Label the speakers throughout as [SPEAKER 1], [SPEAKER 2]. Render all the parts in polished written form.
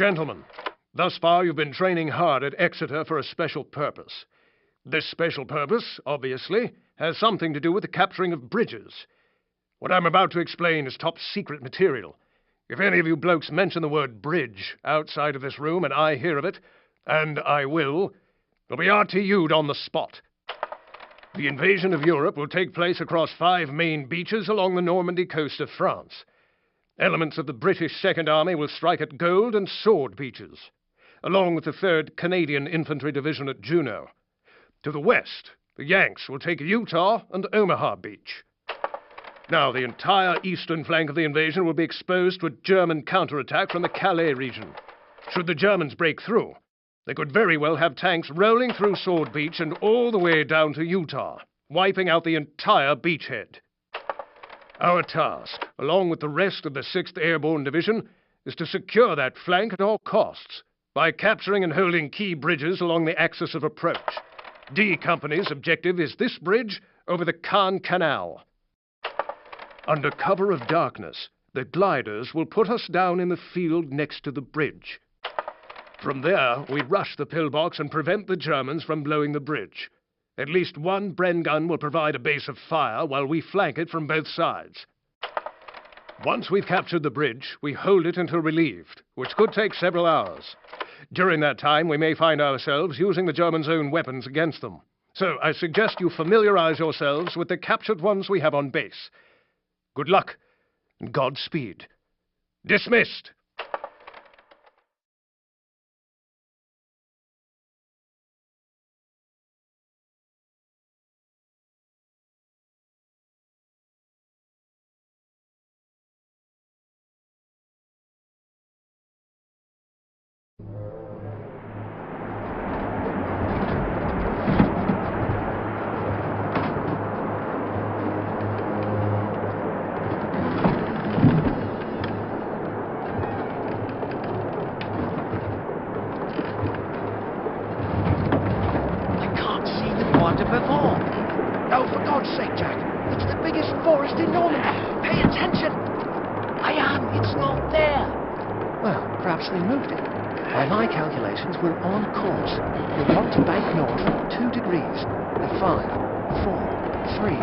[SPEAKER 1] Gentlemen, thus far you've been training hard at Exeter for a special purpose. This special purpose, obviously, has something to do with the capturing of bridges. What I'm about to explain is top-secret material. If any of you blokes mention the word bridge outside of this room and I hear of it, and I will, it'll be RTU'd on the spot. The invasion of Europe will take place across 5 main beaches along the Normandy coast of France. Elements of the British Second Army will strike at Gold and Sword beaches, along with the 3rd Canadian Infantry Division at Juno. To the west, the Yanks will take Utah and Omaha Beach. Now, the entire eastern flank of the invasion will be exposed to a German counterattack from the Calais region. Should the Germans break through, they could very well have tanks rolling through Sword Beach and all the way down to Utah, wiping out the entire beachhead. Our task, along with the rest of the 6th Airborne Division, is to secure that flank at all costs by capturing and holding key bridges along the axis of approach. D Company's objective is this bridge over the Caen Canal. Under cover of darkness, the gliders will put us down in the field next to the bridge. From there, we rush the pillbox and prevent the Germans from blowing the bridge. At least one Bren gun will provide a base of fire while we flank it from both sides. Once we've captured the bridge, we hold it until relieved, which could take several hours. During that time, we may find ourselves using the Germans' own weapons against them. So I suggest you familiarize yourselves with the captured ones we have on base. Good luck, and Godspeed. Dismissed!
[SPEAKER 2] No, for God's sake, Jack. It's the biggest forest in Normandy. Pay attention. I am. It's not there. Well, perhaps they moved it. By my calculations, we're on course. You'll want to bank north 2 degrees. 5, 4, 3,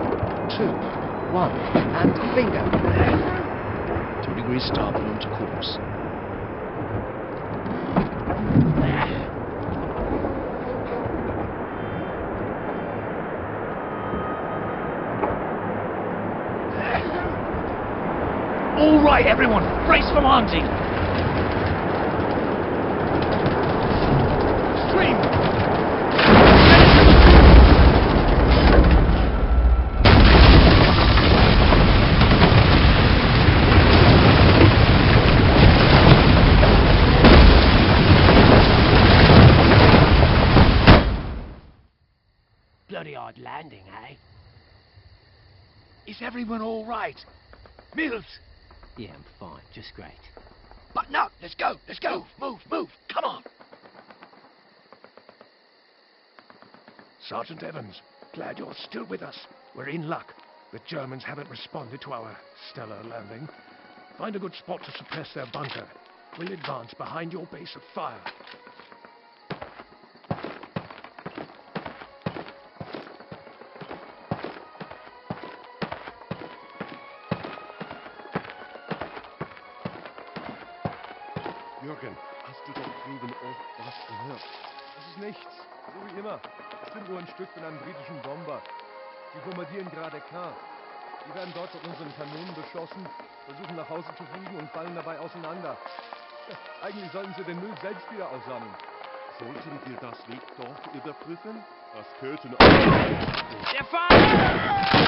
[SPEAKER 2] 2, 1, and bingo.
[SPEAKER 3] 2 degrees starboard onto course.
[SPEAKER 2] All right, everyone, brace for landing. Stream. Bloody hard landing, eh? Is everyone all right? Mills?
[SPEAKER 4] Yeah, I'm fine. Just great.
[SPEAKER 2] Button up. Let's go. Let's go. Move. Come on.
[SPEAKER 1] Sergeant Evans, glad you're still with us. We're in luck. The Germans haven't responded to our stellar landing. Find a good spot to suppress their bunker. We'll advance behind your base of fire.
[SPEAKER 5] Jürgen, hast du dort drüben was gehört?
[SPEAKER 6] Das ist nichts. So wie immer. Es sind nur ein Stück von einem britischen Bomber. Die bombardieren gerade Caen. Die werden dort von unseren Kanonen beschossen, versuchen nach Hause zu fliegen und fallen dabei auseinander. Eigentlich sollten sie den Müll selbst wieder aufsammeln.
[SPEAKER 5] Sollten wir das Weg dort überprüfen? Das könnten...
[SPEAKER 2] Der Fahrer!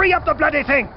[SPEAKER 1] Free up the bloody thing!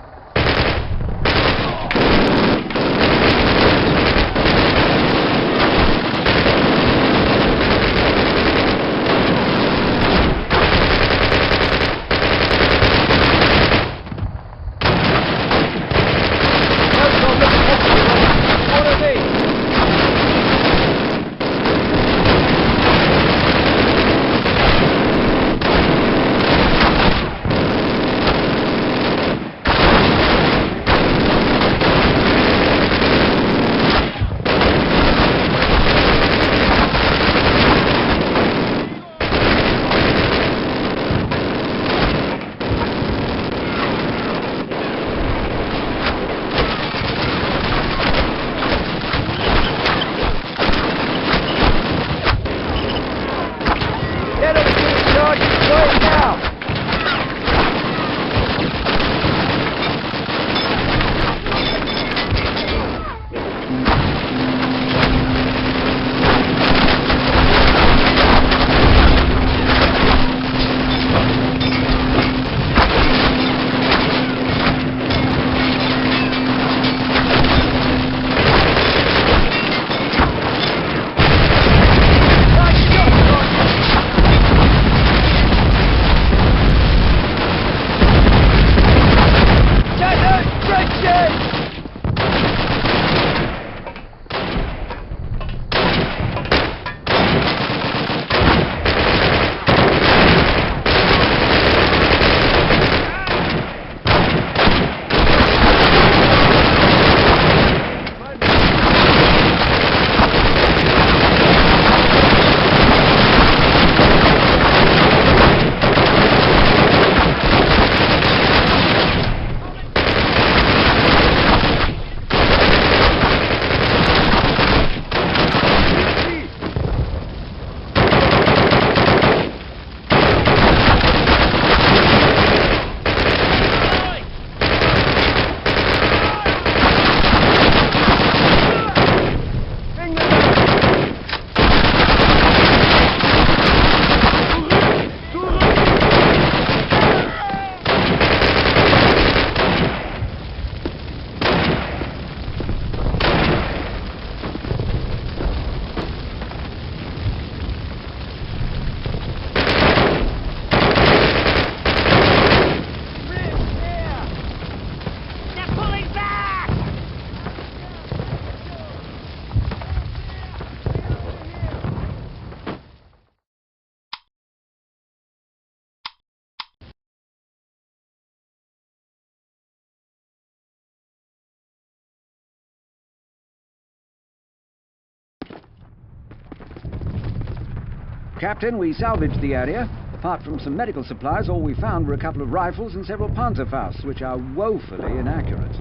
[SPEAKER 7] Captain, we salvaged the area. Apart from some medical supplies, all we found were a couple of rifles and several Panzerfausts, which are woefully inaccurate.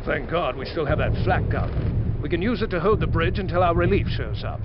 [SPEAKER 1] Thank God we still have that flak gun. We can use it to hold the bridge until our relief shows up.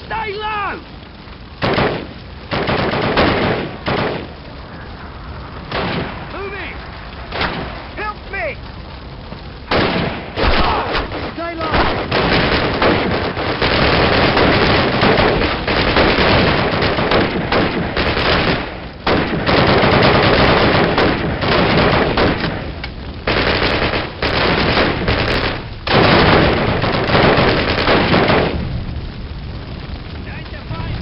[SPEAKER 2] Stay low! Moving! Help me! Stay low! Time to find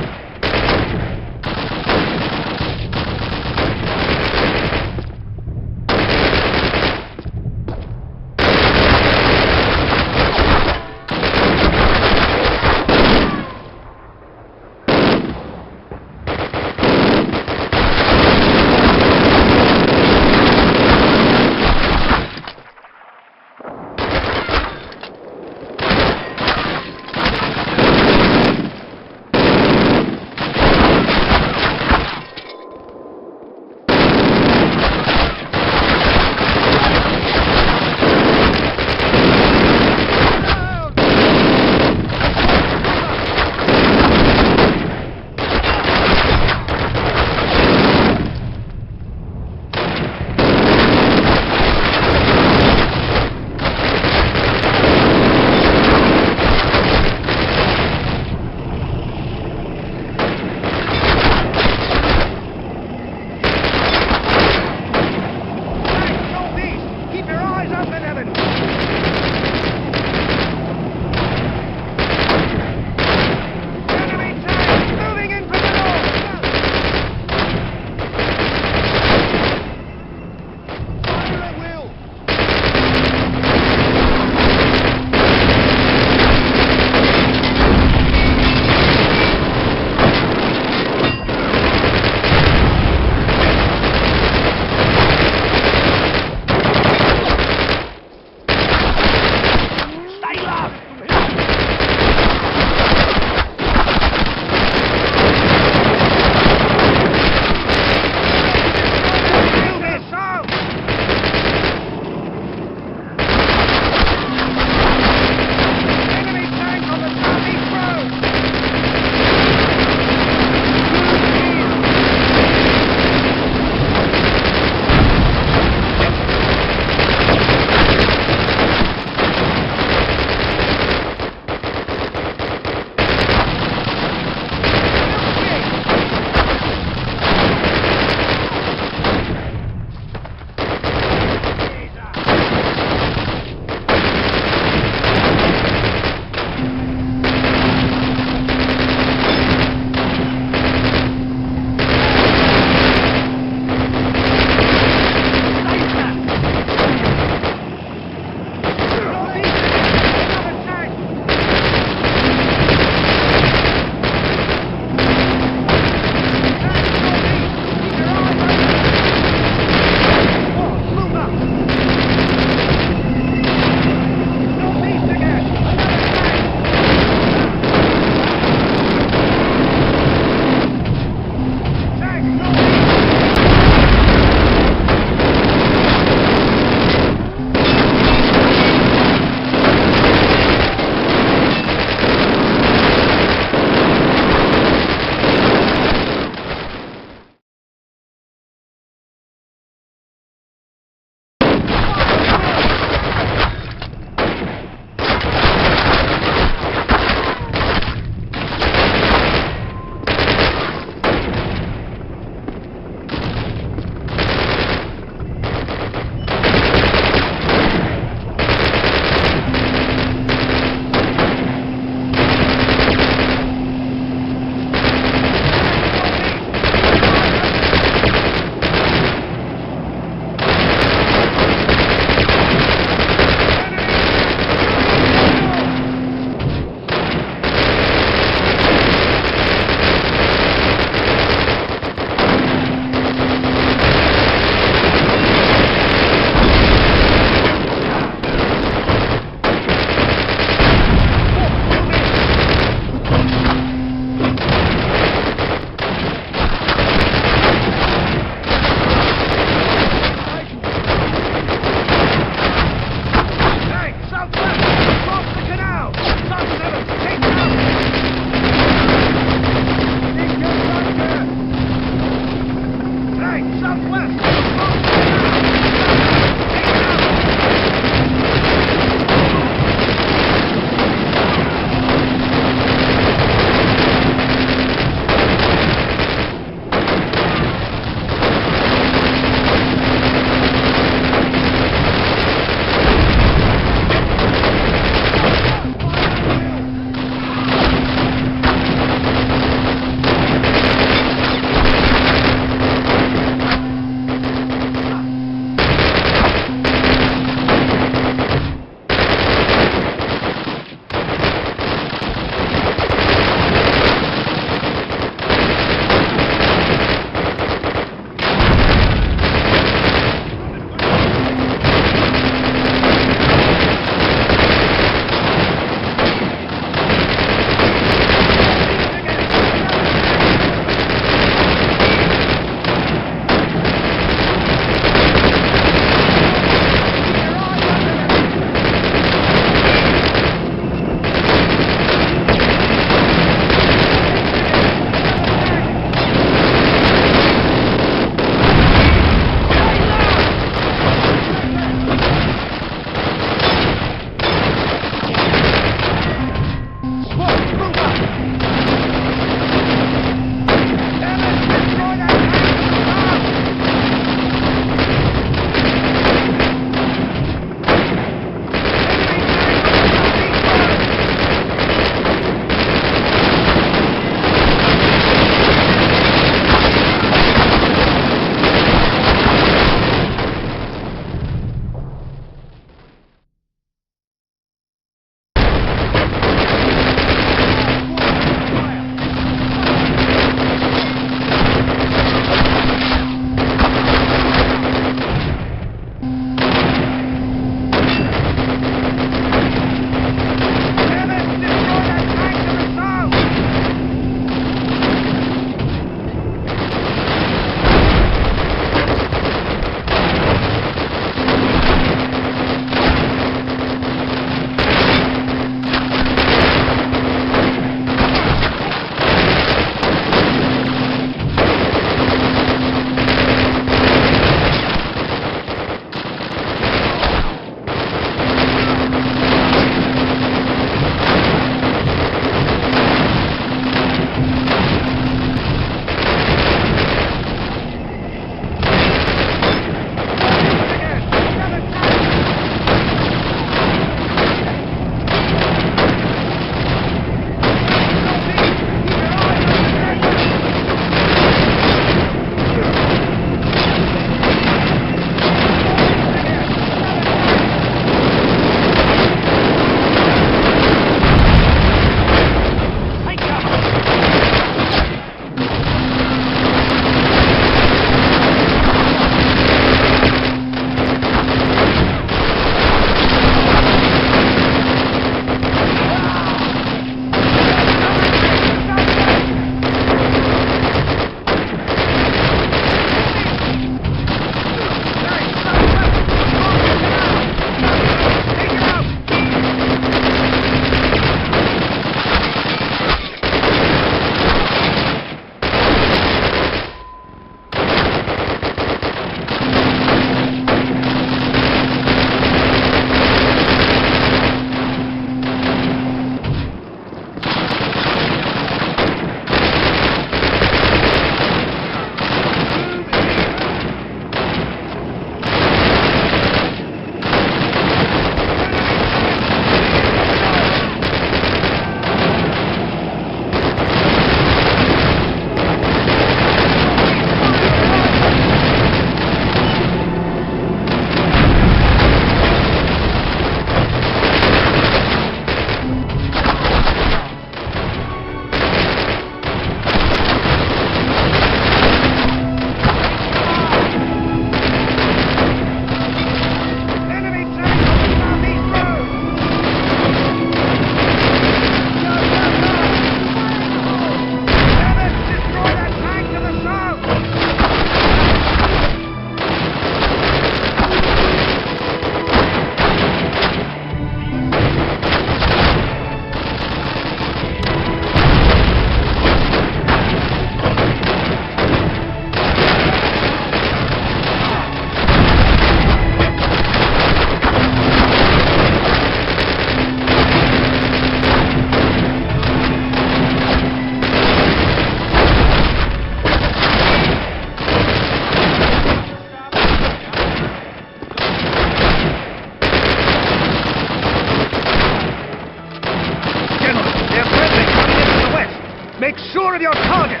[SPEAKER 1] Make sure of your targets!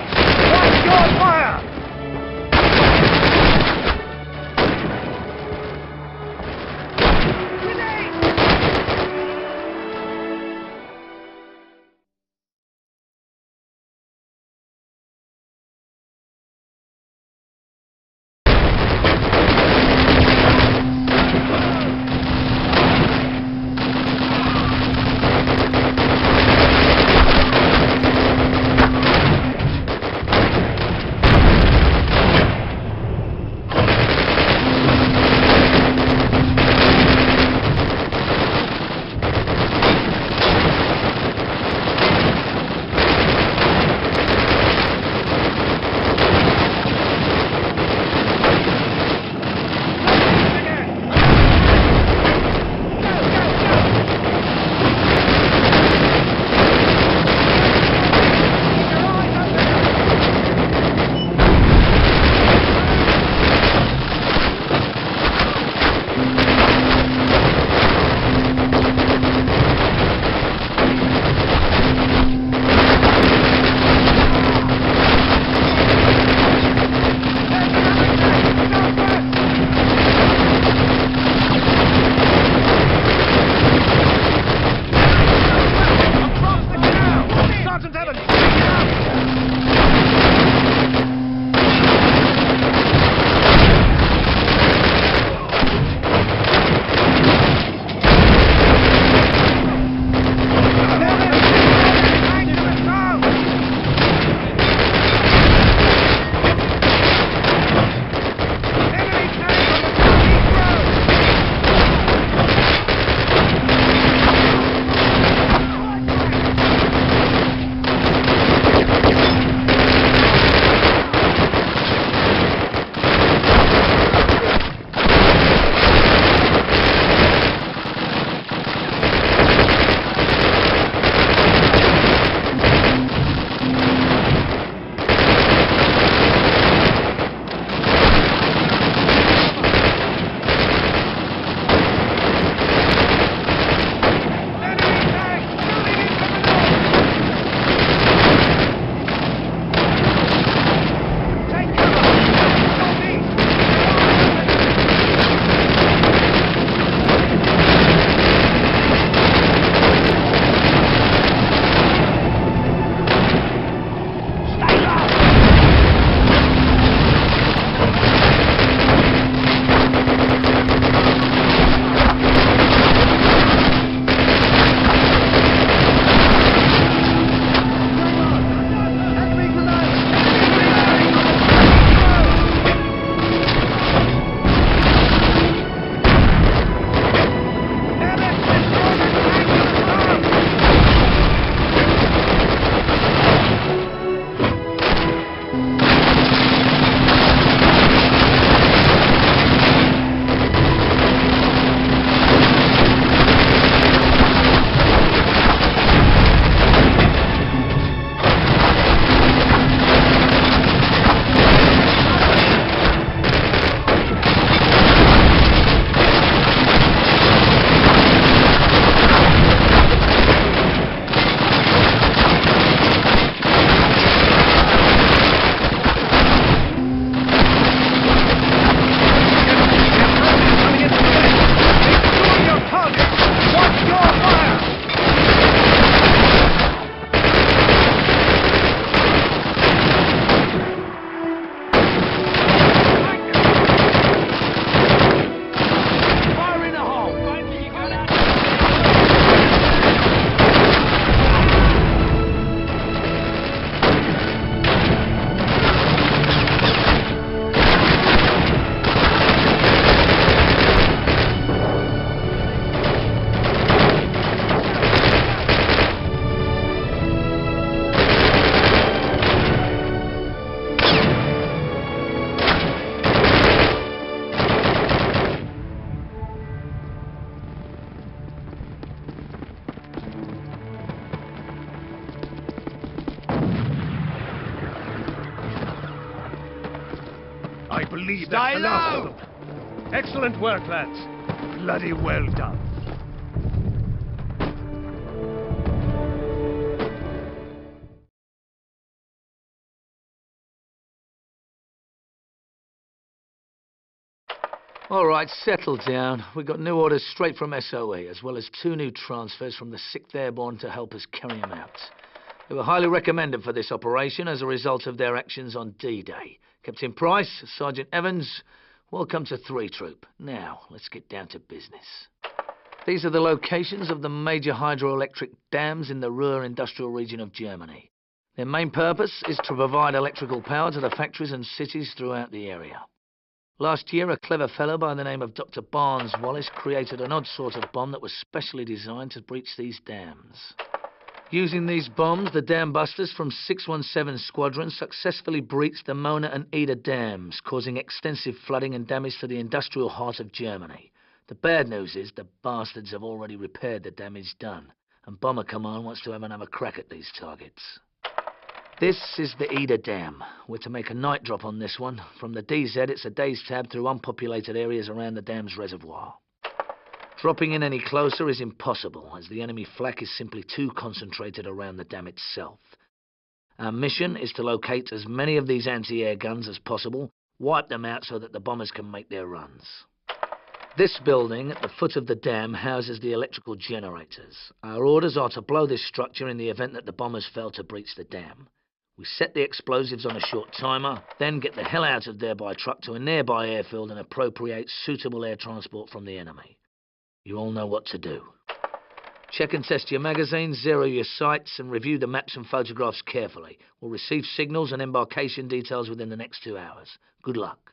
[SPEAKER 1] Watch your fire! I believe that's the last of them. Excellent work, lads. Bloody well done.
[SPEAKER 8] All right, settle down. We got new orders straight from SOE, as well as 2 new transfers from the 6th Airborne to help us carry them out. They were highly recommended for this operation as a result of their actions on D-Day. Captain Price, Sergeant Evans, welcome to 3 Troop. Now, let's get down to business. These are the locations of the major hydroelectric dams in the Ruhr industrial region of Germany. Their main purpose is to provide electrical power to the factories and cities throughout the area. Last year, a clever fellow by the name of Dr. Barnes Wallace created an odd sort of bomb that was specially designed to breach these dams. Using these bombs, the dam busters from 617 Squadron successfully breached the Mona and Ida dams, causing extensive flooding and damage to the industrial heart of Germany. The bad news is the bastards have already repaired the damage done, and Bomber Command wants to have another crack at these targets. This is the Ida Dam. We're to make a night drop on this one. From the DZ, it's a day's tab through unpopulated areas around the dam's reservoir. Dropping in any closer is impossible, as the enemy flak is simply too concentrated around the dam itself. Our mission is to locate as many of these anti-air guns as possible, wipe them out so that the bombers can make their runs. This building at the foot of the dam houses the electrical generators. Our orders are to blow this structure in the event that the bombers fail to breach the dam. We set the explosives on a short timer, then get the hell out of there by truck to a nearby airfield and appropriate suitable air transport from the enemy. You all know what to do. Check and test your magazines, zero your sights, and review the maps and photographs carefully. We'll receive signals and embarkation details within the next 2 hours. Good luck.